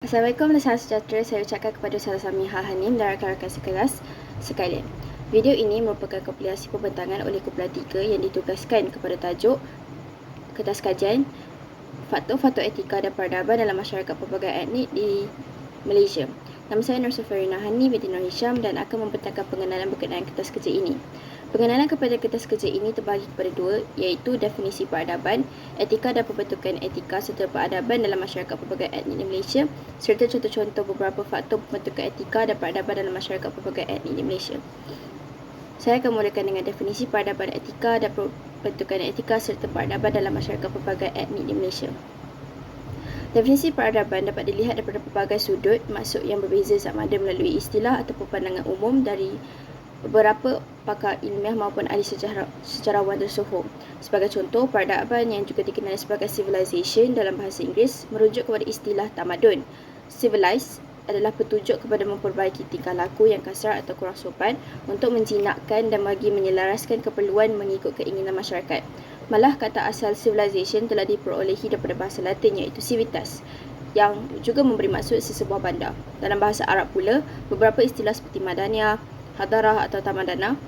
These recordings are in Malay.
Assalamualaikum dan salam sejahtera saya ucapkan kepada Ustazah Samiha Hanim dan rakan-rakan sekelas sekalian. Video ini merupakan kompilasi pembentangan oleh Kumpulan 3 yang ditugaskan kepada tajuk Kertas Kajian Faktor-Faktor Etika dan Peradaban dalam Masyarakat Pelbagai Etnik di Malaysia. Nama saya Nur Sufarina Hani binti Nur Hisham dan akan membentangkan pengenalan berkenaan kertas kerja ini. Pengenalan kepada kertas kerja ini terbahagi kepada dua, iaitu definisi peradaban, etika dan pembentukan etika serta peradaban dalam masyarakat pelbagai etnik di Malaysia, serta contoh-contoh beberapa faktor pembentukan etika dan peradaban dalam masyarakat pelbagai etnik di Malaysia. Saya akan mulakan dengan definisi peradaban etika dan pembentukan etika serta peradaban dalam masyarakat pelbagai etnik di Malaysia. Definisi peradaban dapat dilihat daripada pelbagai sudut, maksud yang berbeza sama ada melalui istilah ataupun pandangan umum dari beberapa pakar ilmiah maupun ahli sejarawan tersohor. Sebagai contoh, peradaban yang juga dikenali sebagai civilization dalam bahasa Inggeris merujuk kepada istilah tamadun. Civilize adalah petunjuk kepada memperbaiki tingkah laku yang kasar atau kurang sopan untuk menjinakkan dan bagi menyelaraskan keperluan mengikut keinginan masyarakat. Malah kata asal civilization telah diperolehi daripada bahasa Latin iaitu civitas yang juga memberi maksud sesebuah bandar. Dalam bahasa Arab pula, beberapa istilah seperti madaniyah, hadarah atau tamadana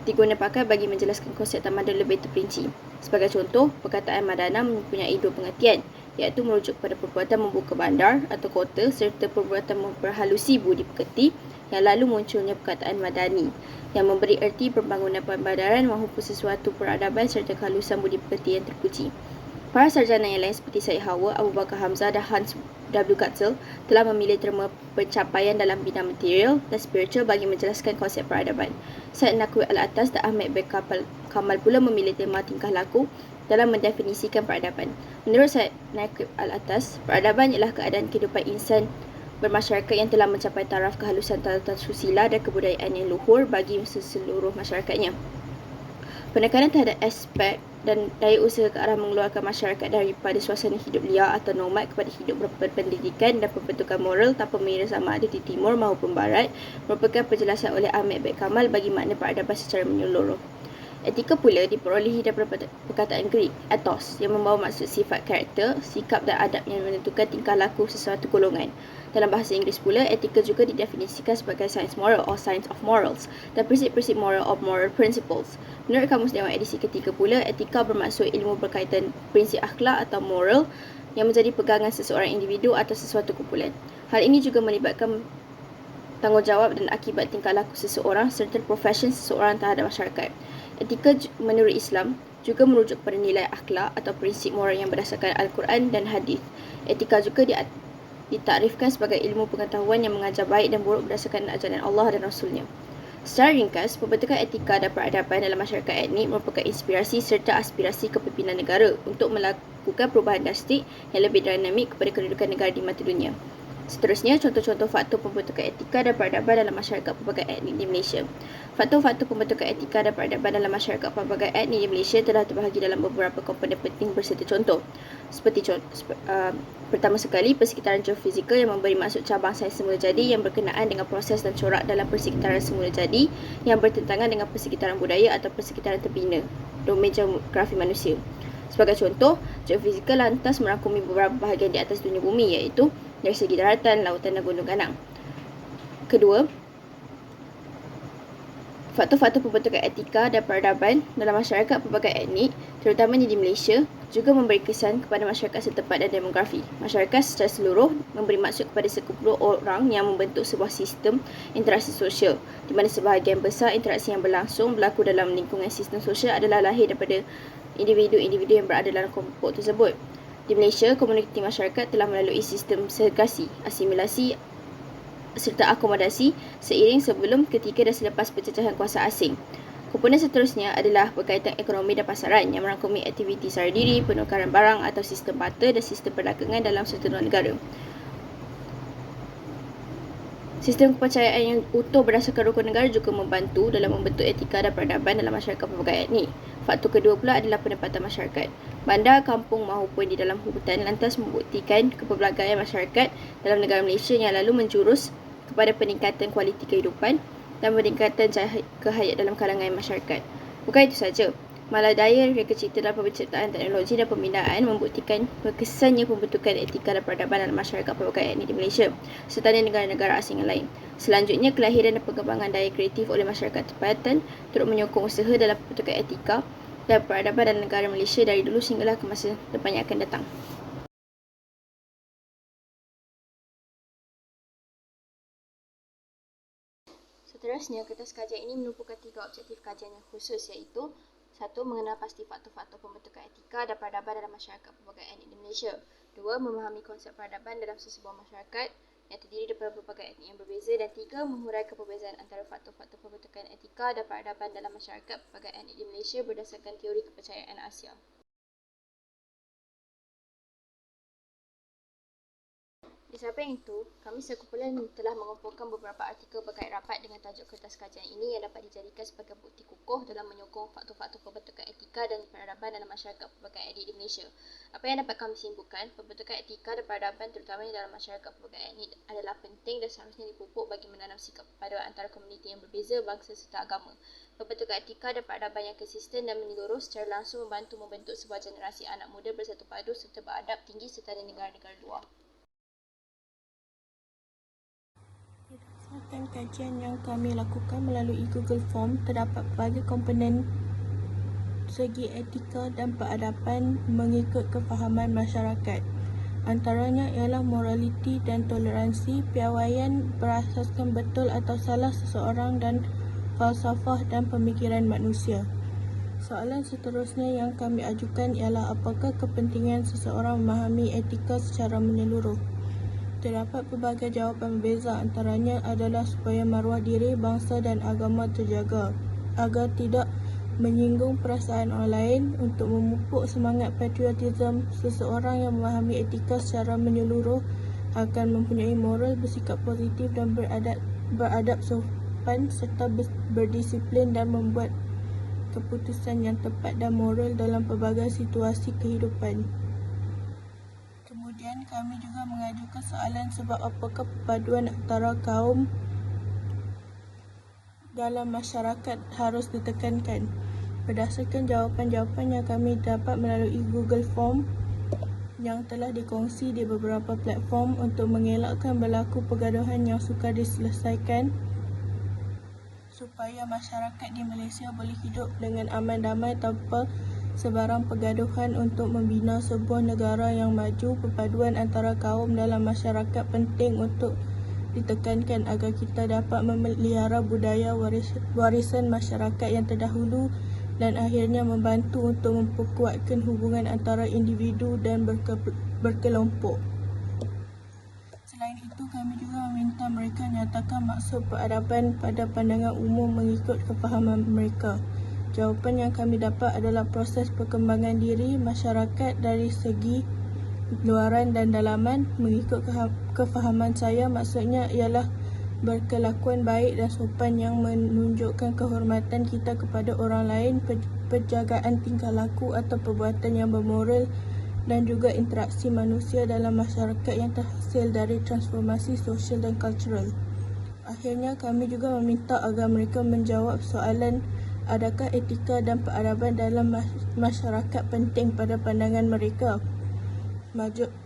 digunakan pakai bagi menjelaskan konsep tamadun lebih terperinci. Sebagai contoh, perkataan madana mempunyai dua pengertian, iaitu merujuk kepada perbuatan membuka bandar atau kota serta perbuatan memperhalusi budi pekerti, yang lalu munculnya perkataan madani yang memberi erti pembangunan perbandaran maupun sesuatu peradaban serta kehalusan budi pekerti yang terpuji. Para sarjana yang lain seperti Syed Hawa, Abu Bakar Hamzah dan Hans W. Gutzel telah memilih terma pencapaian dalam bidang material dan spiritual bagi menjelaskan konsep peradaban. Syed Naqvi Al-Atas dan Ahmad bin Kamal pula memilih tema tingkah laku dalam mendefinisikan peradaban. Menurut Syed Naqvi Al-Atas, peradaban ialah keadaan kehidupan insan bermasyarakat yang telah mencapai taraf kehalusan tata susila dan kebudayaan yang luhur bagi seluruh masyarakatnya. Penekanan terhadap aspek dan daya usaha ke arah mengeluarkan masyarakat daripada suasana hidup liar atau nomad kepada hidup berpendidikan dan pembentukan moral tanpa mengira sama ada di timur maupun barat merupakan penjelasan oleh Ahmad bin Kamal bagi makna peradaban secara menyeluruh. Etika pula diperolehi daripada perkataan Greek, ethos, yang membawa maksud sifat karakter, sikap dan adab yang menentukan tingkah laku sesuatu golongan. Dalam bahasa Inggeris pula, etika juga didefinisikan sebagai science moral or science of morals dan prinsip-prinsip moral of moral principles. Menurut Kamus Dewan edisi ketiga pula, etika bermaksud ilmu berkaitan prinsip akhlak atau moral yang menjadi pegangan seseorang individu atau sesuatu kumpulan. Hal ini juga melibatkan tanggungjawab dan akibat tingkah laku seseorang serta profesion seseorang terhadap masyarakat. Etika menurut Islam juga merujuk kepada nilai akhlak atau prinsip moral yang berdasarkan Al-Quran dan Hadis. Etika juga ditakrifkan sebagai ilmu pengetahuan yang mengajar baik dan buruk berdasarkan ajaran Allah dan Rasulnya. Secara ringkas, pembentukan etika dan peradaban dalam masyarakat etnik merupakan inspirasi serta aspirasi kepimpinan negara untuk melakukan perubahan drastik yang lebih dinamik kepada kedudukan negara di mata dunia. Seterusnya, contoh-contoh faktor pembentukan etika dan peradaban dalam masyarakat pelbagai etnik di Malaysia. Faktor-faktor pembentukan etika dan peradaban dalam masyarakat pelbagai etnik di Malaysia telah terbahagi dalam beberapa komponen penting berserta contoh. Pertama sekali, persekitaran geofizikal yang memberi maksud cabang sains semula jadi yang berkenaan dengan proses dan corak dalam persekitaran semula jadi yang bertentangan dengan persekitaran budaya atau persekitaran terbina, domain geografi manusia. Sebagai contoh, geofizikal lantas merangkumi beberapa bahagian di atas dunia bumi iaitu dari segi daratan, lautan dan gunung ganang. Kedua, faktor-faktor pembentukan etika dan peradaban dalam masyarakat pelbagai etnik, terutamanya di Malaysia, juga memberi kesan kepada masyarakat setempat dan demografi. Masyarakat secara seluruh memberi maksud kepada sekumpulan orang yang membentuk sebuah sistem interaksi sosial, di mana sebahagian besar interaksi yang berlangsung berlaku dalam lingkungan sistem sosial adalah lahir daripada individu-individu yang berada dalam kelompok tersebut. Di Malaysia, komuniti masyarakat telah melalui sistem segregasi, asimilasi serta akomodasi seiring sebelum, ketika dan selepas penjajahan kuasa asing. Komponen seterusnya adalah berkaitan ekonomi dan pasaran yang merangkumi aktiviti sara diri, penukaran barang atau sistem barter dan sistem perdagangan dalam seluruh negara. Sistem kepercayaan yang utuh berdasarkan rukun negara juga membantu dalam membentuk etika dan peradaban dalam masyarakat pelbagai etnik. Faktor kedua pula adalah penempatan masyarakat. Bandar, kampung maupun di dalam hutan lantas membuktikan kepelbagaian masyarakat dalam negara Malaysia yang lalu menjurus kepada peningkatan kualiti kehidupan dan peningkatan kehayat dalam kalangan masyarakat. Bukan itu saja, Malah daya reka cipta dalam penciptaan teknologi dan pembinaan membuktikan berkesannya pembentukan etika dan peradaban dalam masyarakat pelbagai etnik di Malaysia serta di negara-negara asing yang lain. Selanjutnya, kelahiran dan pengembangan daya kreatif oleh masyarakat tempatan turut menyokong usaha dalam pembentukan etika dan peradaban dalam negara Malaysia dari dulu sehinggalah ke masa depan yang akan datang. Seterusnya, kertas kajian ini menumpukan 3 objektif kajian yang khusus iaitu 1. Mengenal pasti faktor-faktor pembentukan etika dan peradaban dalam masyarakat pelbagai etnik di Malaysia. 2. Memahami konsep peradaban dalam sesebuah masyarakat yang terdiri daripada pelbagai etnik yang berbeza. Dan 3. Menghuraikan perbezaan antara faktor-faktor pembentukan etika dan peradaban dalam masyarakat pelbagai etnik di Malaysia berdasarkan teori kepercayaan Asia. Di samping itu, kami sekumpulan telah mengumpulkan beberapa artikel berkait rapat dengan tajuk kertas kajian ini yang dapat dijadikan sebagai bukti kukuh dalam menyokong faktor-faktor pembentukan etika dan peradaban dalam masyarakat pelbagai etnik di Malaysia. Apa yang dapat kami simpulkan, pembentukan etika dan peradaban terutamanya dalam masyarakat pelbagai etnik adalah penting dan seharusnya dipupuk bagi menanam sikap perpaduan antara komuniti yang berbeza, bangsa serta agama. Pembentukan etika dan peradaban yang konsisten dan menyeluruh secara langsung membantu membentuk sebuah generasi anak muda bersatu padu serta beradab tinggi serta di negara-negara luar. Berdasarkan kajian yang kami lakukan melalui Google Form, terdapat pelbagai komponen segi etika dan peradaban mengikut kefahaman masyarakat. Antaranya ialah moraliti dan toleransi, piawaian berasaskan betul atau salah seseorang dan falsafah dan pemikiran manusia. Soalan seterusnya yang kami ajukan ialah apakah kepentingan seseorang memahami etika secara menyeluruh? Terdapat pelbagai jawapan berbeza, antaranya adalah supaya maruah diri, bangsa dan agama terjaga, agar tidak menyinggung perasaan orang lain, untuk memupuk semangat patriotisme. Seseorang yang memahami etika secara menyeluruh akan mempunyai moral, bersikap positif dan beradab sopan serta berdisiplin dan membuat keputusan yang tepat dan moral dalam pelbagai situasi kehidupan. Kemudian kami juga mengajukan soalan sebab apakah perpaduan antara kaum dalam masyarakat harus ditekankan. Berdasarkan jawapan-jawapan yang kami dapat melalui Google Form yang telah dikongsi di beberapa platform untuk mengelakkan berlaku pergaduhan yang sukar diselesaikan supaya masyarakat di Malaysia boleh hidup dengan aman damai tanpa sebarang pergaduhan untuk membina sebuah negara yang maju. Perpaduan antara kaum dalam masyarakat penting untuk ditekankan agar kita dapat memelihara budaya warisan masyarakat yang terdahulu dan akhirnya membantu untuk memperkuatkan hubungan antara individu dan berkelompok. Selain itu, kami juga meminta mereka nyatakan maksud peradaban pada pandangan umum mengikut kefahaman mereka. Jawapan yang kami dapat adalah proses perkembangan diri masyarakat dari segi luaran dan dalaman. Mengikut kefahaman saya, maksudnya ialah berkelakuan baik dan sopan yang menunjukkan kehormatan kita kepada orang lain, penjagaan tingkah laku atau perbuatan yang bermoral dan juga interaksi manusia dalam masyarakat yang terhasil dari transformasi sosial dan kultural. Akhirnya, kami juga meminta agar mereka menjawab soalan adakah etika dan peradaban dalam masyarakat penting pada pandangan mereka.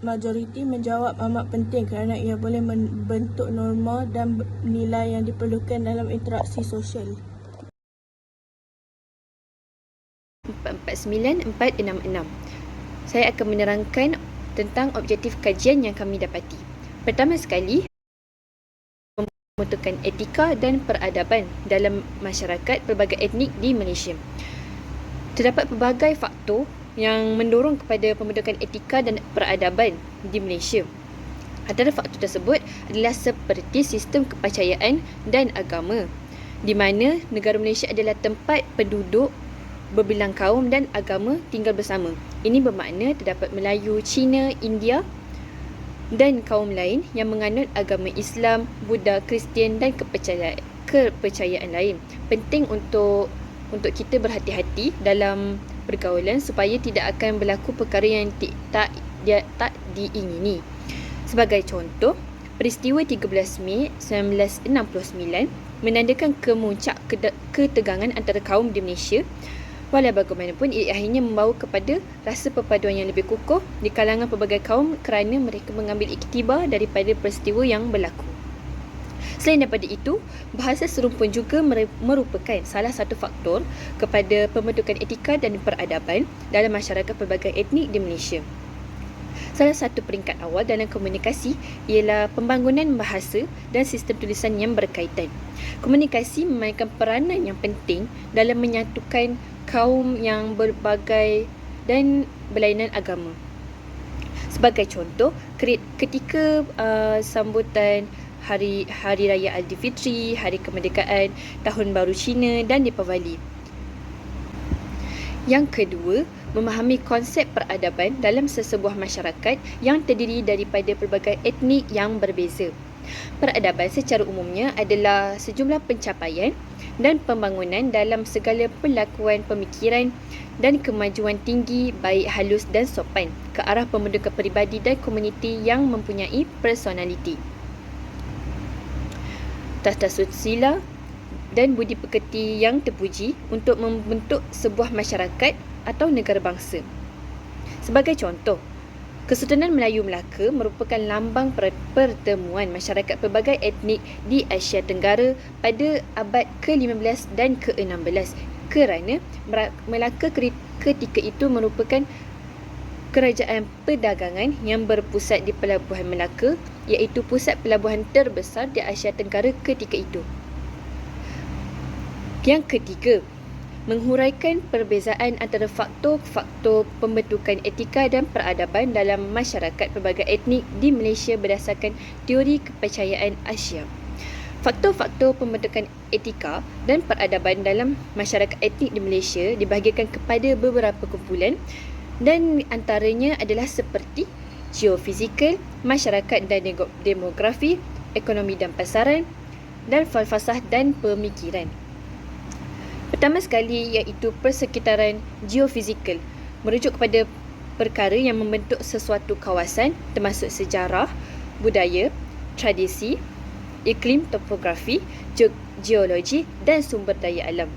Majoriti menjawab amat penting kerana ia boleh membentuk norma dan nilai yang diperlukan dalam interaksi sosial. 449466. Saya akan menerangkan tentang objektif kajian yang kami dapati. Pertama sekali, pembentukan etika dan peradaban dalam masyarakat pelbagai etnik di Malaysia. Terdapat pelbagai faktor yang mendorong kepada pembentukan etika dan peradaban di Malaysia. Antara faktor tersebut adalah seperti sistem kepercayaan dan agama, di mana negara Malaysia adalah tempat penduduk berbilang kaum dan agama tinggal bersama. Ini bermakna terdapat Melayu, Cina, India dan kaum lain yang menganut agama Islam, Buddha, Kristian dan kepercayaan lain. Penting untuk kita berhati-hati dalam pergaulan supaya tidak akan berlaku perkara yang tak diingini. Sebagai contoh, peristiwa 13 Mei 1969 menandakan kemuncak ketegangan antara kaum di Malaysia. Walau bagaimanapun, ia akhirnya membawa kepada rasa perpaduan yang lebih kukuh di kalangan pelbagai kaum kerana mereka mengambil iktibar daripada peristiwa yang berlaku. Selain daripada itu, bahasa serumpun juga merupakan salah satu faktor kepada pembentukan etika dan peradaban dalam masyarakat pelbagai etnik di Malaysia. Salah satu peringkat awal dalam komunikasi ialah pembangunan bahasa dan sistem tulisan yang berkaitan. Komunikasi memainkan peranan yang penting dalam menyatukan kaum yang berbagai dan berlainan agama. Sebagai contoh, ketika sambutan Hari Raya Aidilfitri, Hari Kemerdekaan, Tahun Baru Cina dan Deepavali. Yang kedua, memahami konsep peradaban dalam sesebuah masyarakat yang terdiri daripada pelbagai etnik yang berbeza. Peradaban secara umumnya adalah sejumlah pencapaian dan pembangunan dalam segala pelakuan pemikiran dan kemajuan tinggi baik halus dan sopan ke arah pembentukan peribadi dan komuniti yang mempunyai personaliti, tata susila dan budi pekerti yang terpuji untuk membentuk sebuah masyarakat atau negara bangsa. Sebagai contoh, Kesultanan Melayu Melaka merupakan lambang pertemuan masyarakat pelbagai etnik di Asia Tenggara pada abad ke-15 dan ke-16 kerana Melaka ketika itu merupakan kerajaan perdagangan yang berpusat di Pelabuhan Melaka, iaitu pusat pelabuhan terbesar di Asia Tenggara ketika itu. Yang ketiga, menghuraikan perbezaan antara faktor-faktor pembentukan etika dan peradaban dalam masyarakat pelbagai etnik di Malaysia berdasarkan teori kepercayaan Asia. Faktor-faktor pembentukan etika dan peradaban dalam masyarakat etnik di Malaysia dibahagikan kepada beberapa kumpulan dan antaranya adalah seperti geofizikal, masyarakat dan demografi, ekonomi dan pasaran, dan falsafah dan pemikiran. Pertama sekali iaitu persekitaran geofizikal, merujuk kepada perkara yang membentuk sesuatu kawasan termasuk sejarah, budaya, tradisi, iklim, topografi, geologi dan sumber daya alam.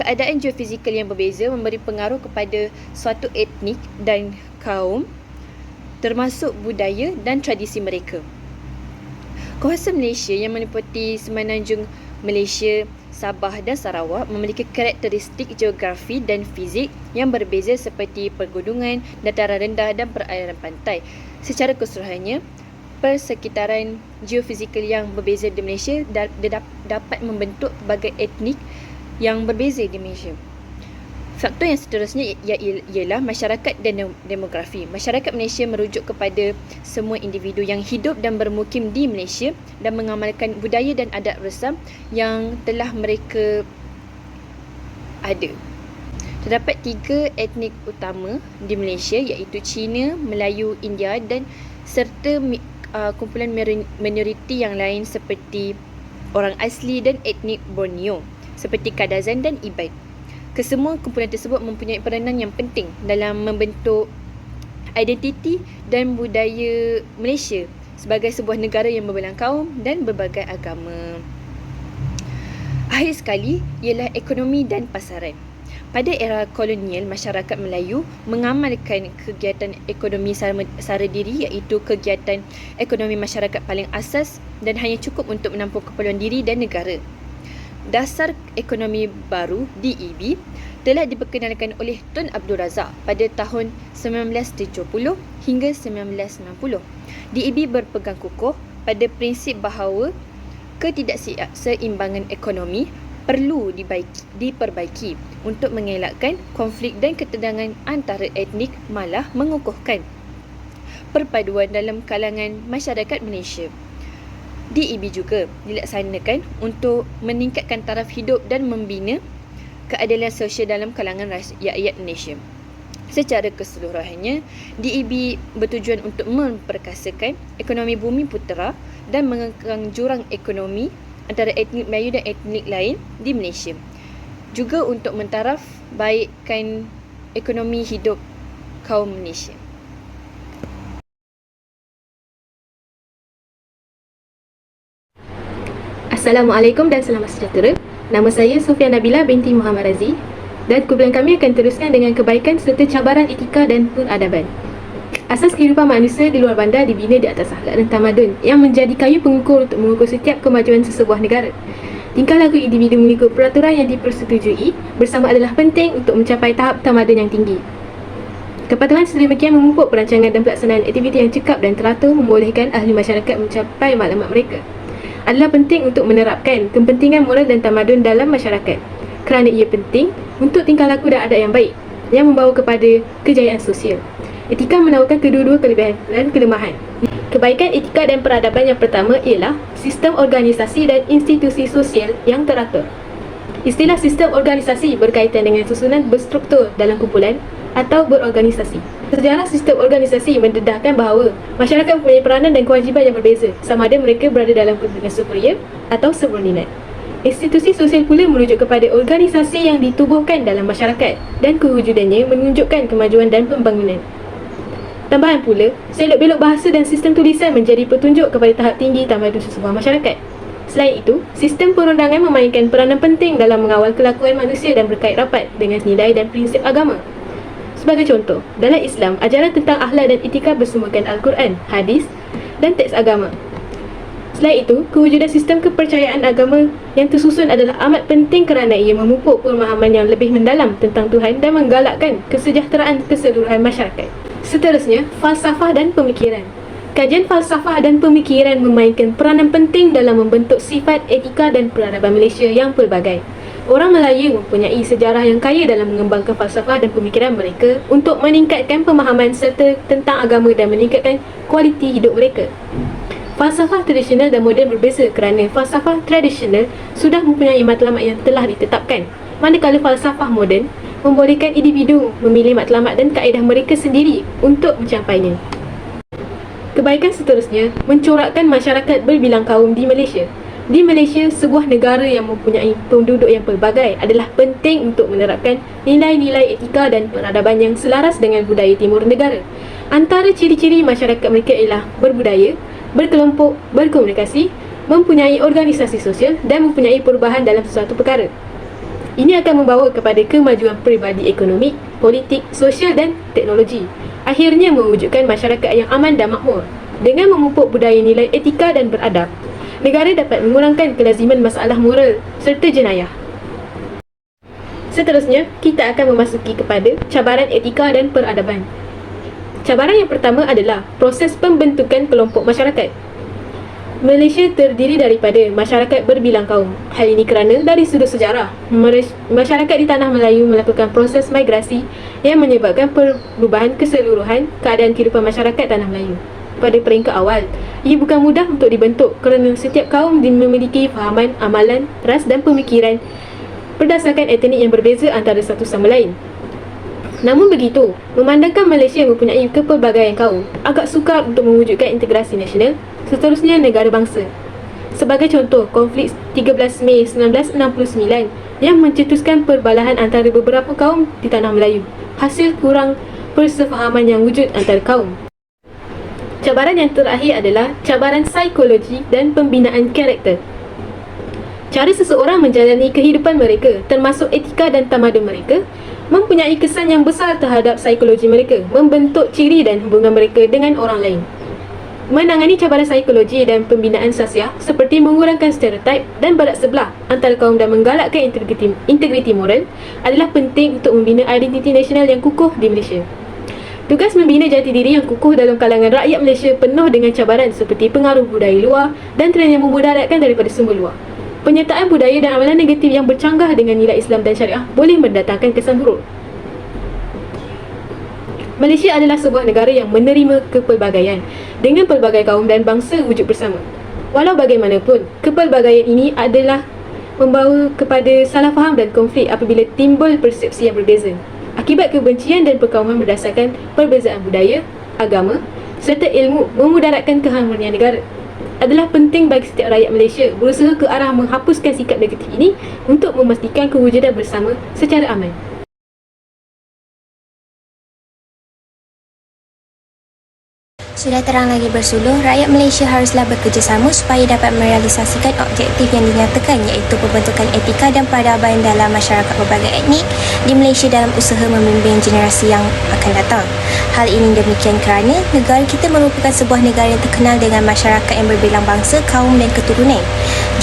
Keadaan geofizikal yang berbeza memberi pengaruh kepada suatu etnik dan kaum termasuk budaya dan tradisi mereka. Kawasan Malaysia yang meliputi Semenanjung Malaysia, Sabah dan Sarawak memiliki karakteristik geografi dan fizik yang berbeza seperti pergunungan, dataran rendah dan perairan pantai. Secara keseluruhannya, persekitaran geofizikal yang berbeza di Malaysia dapat membentuk pelbagai etnik yang berbeza di Malaysia. Faktor yang seterusnya ialah masyarakat dan demografi. Masyarakat Malaysia merujuk kepada semua individu yang hidup dan bermukim di Malaysia dan mengamalkan budaya dan adat resam yang telah mereka ada. Terdapat 3 etnik utama di Malaysia iaitu Cina, Melayu, India dan serta kumpulan minoriti yang lain seperti orang asli dan etnik Borneo seperti Kadazan dan Iban. Kesemua kumpulan tersebut mempunyai peranan yang penting dalam membentuk identiti dan budaya Malaysia sebagai sebuah negara yang berbelang kaum dan berbagai agama. Akhir sekali ialah ekonomi dan pasaran. Pada era kolonial, masyarakat Melayu mengamalkan kegiatan ekonomi sara diri iaitu kegiatan ekonomi masyarakat paling asas dan hanya cukup untuk menampung keperluan diri dan negara. Dasar ekonomi baru DEB telah diperkenalkan oleh Tun Abdul Razak pada tahun 1970 hingga 1990. DEB berpegang kukuh pada prinsip bahawa ketidakseimbangan ekonomi perlu diperbaiki untuk mengelakkan konflik dan ketegangan antara etnik, malah mengukuhkan perpaduan dalam kalangan masyarakat Malaysia. DEB juga dilaksanakan untuk meningkatkan taraf hidup dan membina keadilan sosial dalam kalangan rakyat Malaysia. Secara keseluruhannya, DEB bertujuan untuk memperkasakan ekonomi bumi putera dan mengekang jurang ekonomi antara etnik Melayu dan etnik lain di Malaysia. Juga untuk mentaraf baikkan ekonomi hidup kaum Malaysia. Assalamualaikum dan selamat sejahtera. Nama saya Sofia Nabila binti Muhammad Razi dan kumpulan kami akan teruskan dengan kebaikan serta cabaran etika dan peradaban. Asas kehidupan manusia di luar bandar dibina di atas akhlak dan tamadun yang menjadi kayu pengukur untuk mengukur setiap kemajuan sesebuah negara. Tingkah laku individu mengikut peraturan yang dipersetujui bersama adalah penting untuk mencapai tahap tamadun yang tinggi. Kepatuhan sedemikian memupuk perancangan dan pelaksanaan aktiviti yang cekap dan teratur membolehkan ahli masyarakat mencapai maklumat mereka. Adalah penting untuk menerapkan kepentingan moral dan tamadun dalam masyarakat kerana ia penting untuk tingkah laku dan adat yang baik yang membawa kepada kejayaan sosial. Etika menawarkan kedua-dua kelebihan dan kelemahan. Kebaikan etika dan peradaban yang pertama ialah sistem organisasi dan institusi sosial yang teratur. Istilah sistem organisasi berkaitan dengan susunan berstruktur dalam kumpulan atau berorganisasi. Sejarah sistem organisasi mendedahkan bahawa masyarakat mempunyai peranan dan kewajipan yang berbeza sama ada mereka berada dalam kedudukan superior atau subordinat. Institusi sosial pula merujuk kepada organisasi yang ditubuhkan dalam masyarakat dan kewujudannya menunjukkan kemajuan dan pembangunan. Tambahan pula, selok-belok bahasa dan sistem tulisan menjadi petunjuk kepada tahap tinggi tamadun sesebuah masyarakat. Selain itu, sistem perundangan memainkan peranan penting dalam mengawal kelakuan manusia dan berkait rapat dengan nilai dan prinsip agama. Sebagai contoh, dalam Islam, ajaran tentang akhlak dan etika bersumberkan Al-Quran, hadis dan teks agama. Selain itu, kewujudan sistem kepercayaan agama yang tersusun adalah amat penting kerana ia memupuk pemahaman yang lebih mendalam tentang Tuhan dan menggalakkan kesejahteraan keseluruhan masyarakat. Seterusnya, falsafah dan pemikiran. Kajian falsafah dan pemikiran memainkan peranan penting dalam membentuk sifat etika dan peradaban Malaysia yang pelbagai. Orang Melayu mempunyai sejarah yang kaya dalam mengembangkan falsafah dan pemikiran mereka untuk meningkatkan pemahaman serta tentang agama dan meningkatkan kualiti hidup mereka. Falsafah tradisional dan moden berbeza kerana falsafah tradisional sudah mempunyai matlamat yang telah ditetapkan, manakala falsafah moden membolehkan individu memilih matlamat dan kaedah mereka sendiri untuk mencapainya. Kebaikan seterusnya, mencorakkan masyarakat berbilang kaum di Malaysia. Di Malaysia, sebuah negara yang mempunyai penduduk yang pelbagai adalah penting untuk menerapkan nilai-nilai etika dan peradaban yang selaras dengan budaya timur negara. Antara ciri-ciri masyarakat mereka ialah berbudaya, berkelompok, berkomunikasi, mempunyai organisasi sosial dan mempunyai perubahan dalam sesuatu perkara. Ini akan membawa kepada kemajuan peribadi ekonomi, politik, sosial dan teknologi. Akhirnya mewujudkan masyarakat yang aman dan makmur. Dengan memupuk budaya nilai etika dan beradab, negara dapat mengurangkan kelaziman masalah moral serta jenayah. Seterusnya, kita akan memasuki kepada cabaran etika dan peradaban. Cabaran yang pertama adalah proses pembentukan kelompok masyarakat. Malaysia terdiri daripada masyarakat berbilang kaum. Hal ini kerana dari sudut sejarah, masyarakat di Tanah Melayu melakukan proses migrasi yang menyebabkan perubahan keseluruhan keadaan kehidupan masyarakat Tanah Melayu. Pada peringkat awal, ia bukan mudah untuk dibentuk kerana setiap kaum memiliki fahaman, amalan, ras dan pemikiran berdasarkan etnik yang berbeza antara satu sama lain. Namun begitu, memandangkan Malaysia mempunyai kepelbagaian kaum, agak sukar untuk mewujudkan integrasi nasional, seterusnya negara bangsa. Sebagai contoh, konflik 13 Mei 1969 yang mencetuskan perbalahan antara beberapa kaum di Tanah Melayu, hasil kurang persefahaman yang wujud antara kaum. Cabaran yang terakhir adalah cabaran psikologi dan pembinaan karakter. Cara seseorang menjalani kehidupan mereka, termasuk etika dan tamadun mereka, mempunyai kesan yang besar terhadap psikologi mereka, membentuk ciri dan hubungan mereka dengan orang lain. Menangani cabaran psikologi dan pembinaan sasiah seperti mengurangkan stereotip dan barat sebelah antara kaum dan menggalakkan integriti moral adalah penting untuk membina identiti nasional yang kukuh di Malaysia. Tugas membina jati diri yang kukuh dalam kalangan rakyat Malaysia penuh dengan cabaran seperti pengaruh budaya luar dan trend yang memudaratkan daripada sumber luar. Penyertaan budaya dan amalan negatif yang bercanggah dengan nilai Islam dan syariah boleh mendatangkan kesan buruk. Malaysia adalah sebuah negara yang menerima kepelbagaian dengan pelbagai kaum dan bangsa wujud bersama. Walau bagaimanapun, kepelbagaian ini adalah membawa kepada salah faham dan konflik apabila timbul persepsi yang berbeza. Akibat kebencian dan perkauman berdasarkan perbezaan budaya, agama serta ilmu memudaratkan keharmonian negara. Adalah penting bagi setiap rakyat Malaysia berusaha ke arah menghapuskan sikap negatif ini untuk memastikan kewujudan bersama secara aman. Sudah terang lagi bersuluh, rakyat Malaysia haruslah bekerjasama supaya dapat merealisasikan objektif yang dinyatakan, iaitu pembentukan etika dan peradaban dalam masyarakat berbagai etnik di Malaysia dalam usaha membimbing generasi yang akan datang. Hal ini demikian kerana negara kita merupakan sebuah negara yang terkenal dengan masyarakat yang berbilang bangsa, kaum dan keturunan.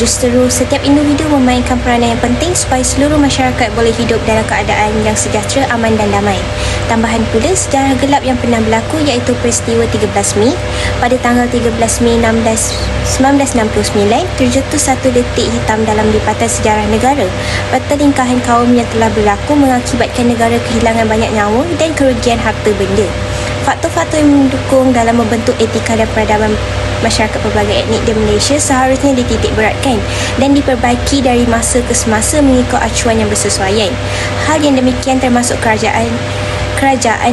Justeru, setiap individu memainkan peranan yang penting supaya seluruh masyarakat boleh hidup dalam keadaan yang sejahtera, aman dan damai. Tambahan pula, sejarah gelap yang pernah berlaku iaitu peristiwa 13 Mei. Pada tanggal 13 Mei 1969, terjatuh satu detik hitam dalam lipatan sejarah negara. Pertelingkahan kaum yang telah berlaku mengakibatkan negara kehilangan banyak nyawa dan kerugian harta benda. Faktor-faktor yang mendukung dalam membentuk etika dan peradaban masyarakat pelbagai etnik di Malaysia seharusnya dititik beratkan dan diperbaiki dari masa ke semasa mengikut acuan yang bersesuaian. Hal yang demikian termasuk kerajaan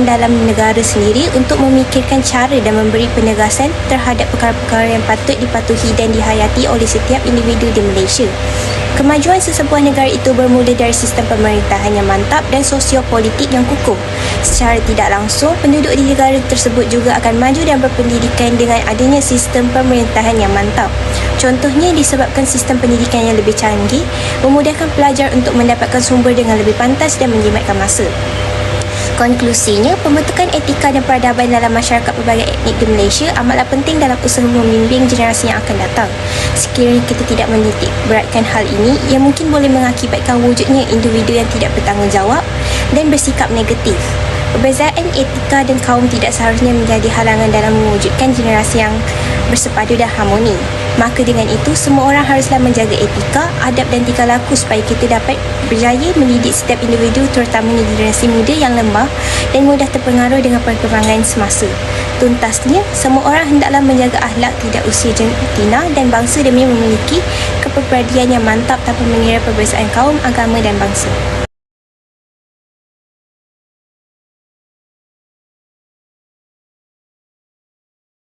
dalam negara sendiri untuk memikirkan cara dan memberi penegasan terhadap perkara-perkara yang patut dipatuhi dan dihayati oleh setiap individu di Malaysia. Kemajuan sesebuah negara itu bermula dari sistem pemerintahan yang mantap dan sosiopolitik yang kukuh. Secara tidak langsung, penduduk di negara tersebut juga akan maju dan berpendidikan dengan adanya sistem pemerintahan yang mantap. Contohnya disebabkan sistem pendidikan yang lebih canggih, memudahkan pelajar untuk mendapatkan sumber dengan lebih pantas dan menjimatkan masa. Konklusinya, pembentukan etika dan peradaban dalam masyarakat pelbagai etnik di Malaysia amatlah penting dalam usaha membimbing generasi yang akan datang. Sekiranya kita tidak menitik beratkan hal ini, ia mungkin boleh mengakibatkan wujudnya individu yang tidak bertanggungjawab dan bersikap negatif. Perbezaan etika dan kaum tidak seharusnya menjadi halangan dalam mewujudkan generasi yang bersepadu dan harmoni. Maka dengan itu, semua orang haruslah menjaga etika, adab dan tingkah laku supaya kita dapat berjaya mendidik setiap individu, terutamanya generasi muda yang lemah dan mudah terpengaruh dengan perkembangan semasa. Tuntasnya, semua orang hendaklah menjaga akhlak tidak usia jantina dan bangsa demi memiliki kepribadian yang mantap tanpa mengira perbezaan kaum, agama dan bangsa.